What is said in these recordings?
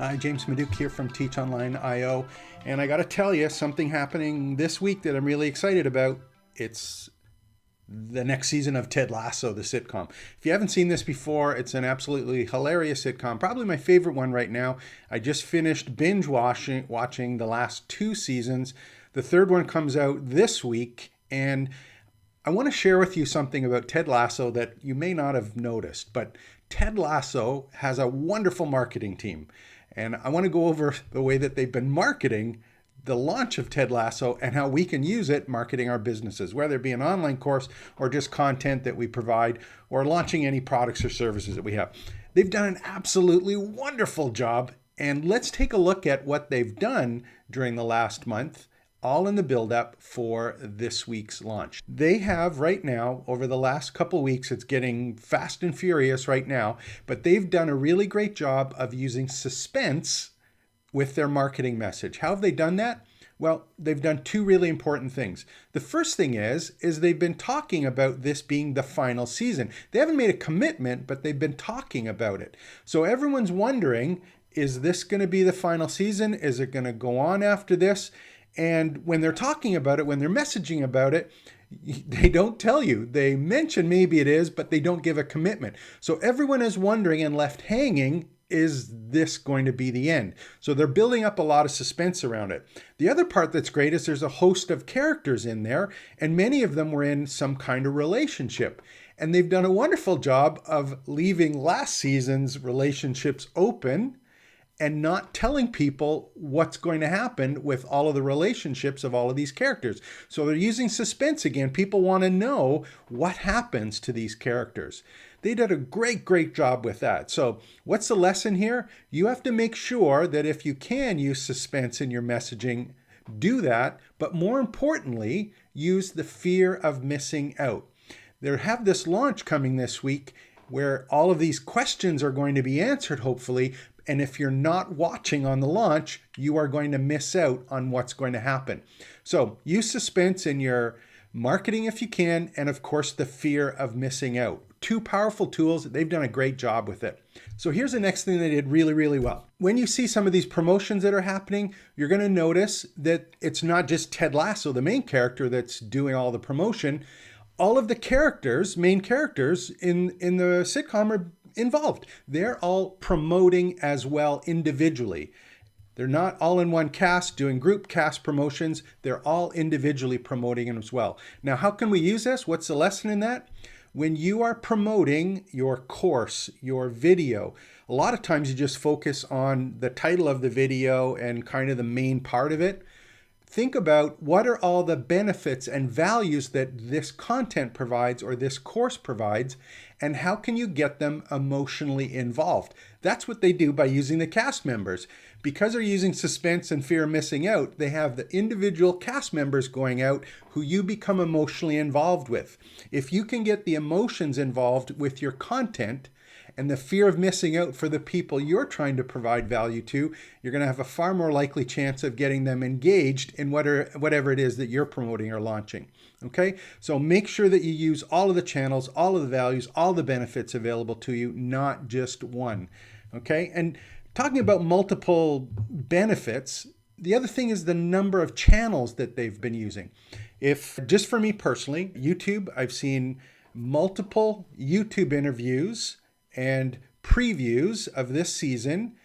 Hi, James Maduke here from Teach Online IO, and I got to tell you something happening this week that I'm really excited about. It's the next season of Ted Lasso, the sitcom. If you haven't seen this before, it's an absolutely hilarious sitcom, probably my favorite one right now. I just finished binge watching the last two seasons. The third one comes out this week, and I want to share with you something about Ted Lasso that you may not have noticed, but Ted Lasso has a wonderful marketing team. And I want to go over the way that they've been marketing the launch of Ted Lasso and how we can use it marketing our businesses, whether it be an online course or just content that we provide or launching any products or services that we have. They've done an absolutely wonderful job. And let's take a look at what they've done during the last month, all in the build-up for this week's launch. They have right now, over the last couple weeks, it's getting fast and furious right now, but they've done a really great job of using suspense with their marketing message. How have they done that? Well, they've done two really important things. The first thing is they've been talking about this being the final season. They haven't made a commitment, but they've been talking about it. So everyone's wondering, is this going to be the final season? Is it going to go on after this? And when they're talking about it, when they're messaging about it, they don't tell you. They mention maybe it is, but they don't give a commitment. So everyone is wondering and left hanging, is this going to be the end? So they're building up a lot of suspense around it. The other part that's great is there's a host of characters in there, and many of them were in some kind of relationship. And they've done a wonderful job of leaving last season's relationships open and not telling people what's going to happen with all of the relationships of all of these characters. So they're using suspense again. People want to know what happens to these characters. They did a great job with that. So what's the lesson here? You have to make sure that if you can use suspense in your messaging, do that. But more importantly, use the fear of missing out. They have this launch coming this week where all of these questions are going to be answered, hopefully. And if you're not watching on the launch, you are going to miss out on what's going to happen. So use suspense in your marketing if you can, and of course, the fear of missing out. Two powerful tools. They've done a great job with it. So here's the next thing they did really well. When you see some of these promotions that are happening, you're going to notice that it's not just Ted Lasso, the main character, that's doing all the promotion. All of the characters, main characters in the sitcom are involved. They're all promoting as well individually. They're not all in one cast doing group cast promotions. They're all individually promoting them as well. Now, how can we use this? What's the lesson in that? When you are promoting your course, your video, a lot of times you just focus on the title of the video and kind of the main part of it. Think about what are all the benefits and values that this content provides or this course provides, and how can you get them emotionally involved? That's what they do by using the cast members. Because they're using suspense and fear of missing out, they have the individual cast members going out who you become emotionally involved with. If you can get the emotions involved with your content, and the fear of missing out for the people you're trying to provide value to, you're going to have a far more likely chance of getting them engaged in whatever it is that you're promoting or launching. Okay? So make sure that you use all of the channels, all of the values, all the benefits available to you, not just one. Okay? And talking about multiple benefits, the other thing is the number of channels that they've been using. If just for me personally, YouTube, I've seen multiple YouTube interviews and previews of this season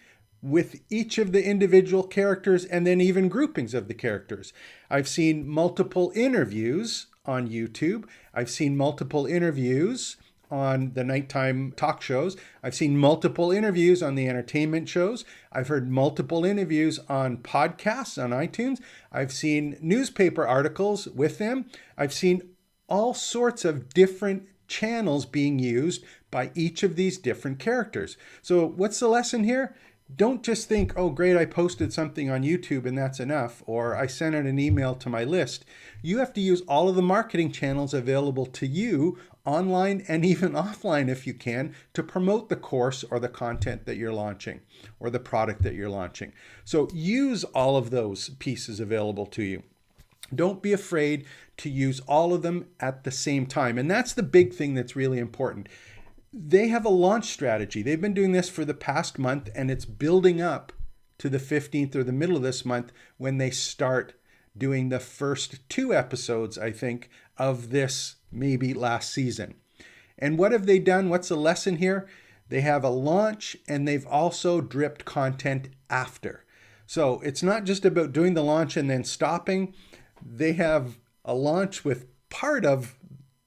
with each of the individual characters and then even groupings of the characters. I've seen multiple interviews on YouTube. I've seen multiple interviews on the nighttime talk shows. I've seen multiple interviews on the entertainment shows. I've heard multiple interviews on podcasts on iTunes. I've seen newspaper articles with them. I've seen all sorts of different channels being used by each of these different characters. So what's the lesson here? Don't just think, oh, great, I posted something on YouTube and that's enough, or I sent out an email to my list. You have to use all of the marketing channels available to you, online and even offline if you can, to promote the course or the content that you're launching or the product that you're launching. So use all of those pieces available to you. Don't be afraid to use all of them at the same time. And that's the big thing that's really important. They have a launch strategy. They've been doing this for the past month, and it's building up to the 15th or the middle of this month when they start doing the first 2 episodes, I think, of this maybe last season. And what have they done? What's the lesson here? They have a launch and they've also dripped content after. So it's not just about doing the launch and then stopping. They have a launch with part of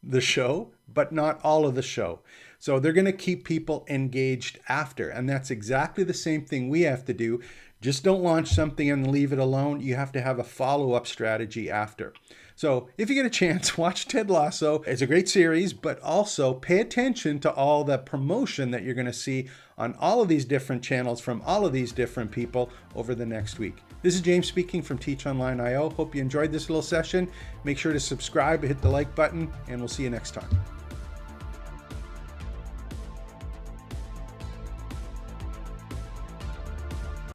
the show, but not all of the show. So they're going to keep people engaged after. And that's exactly the same thing we have to do. Just don't launch something and leave it alone. You have to have a follow-up strategy after. So if you get a chance, watch Ted Lasso. It's a great series, but also pay attention to all the promotion that you're going to see on all of these different channels from all of these different people over the next week. This is James speaking from Teach Online IO. Hope you enjoyed this little session. Make sure to subscribe, hit the like button, and we'll see you next time.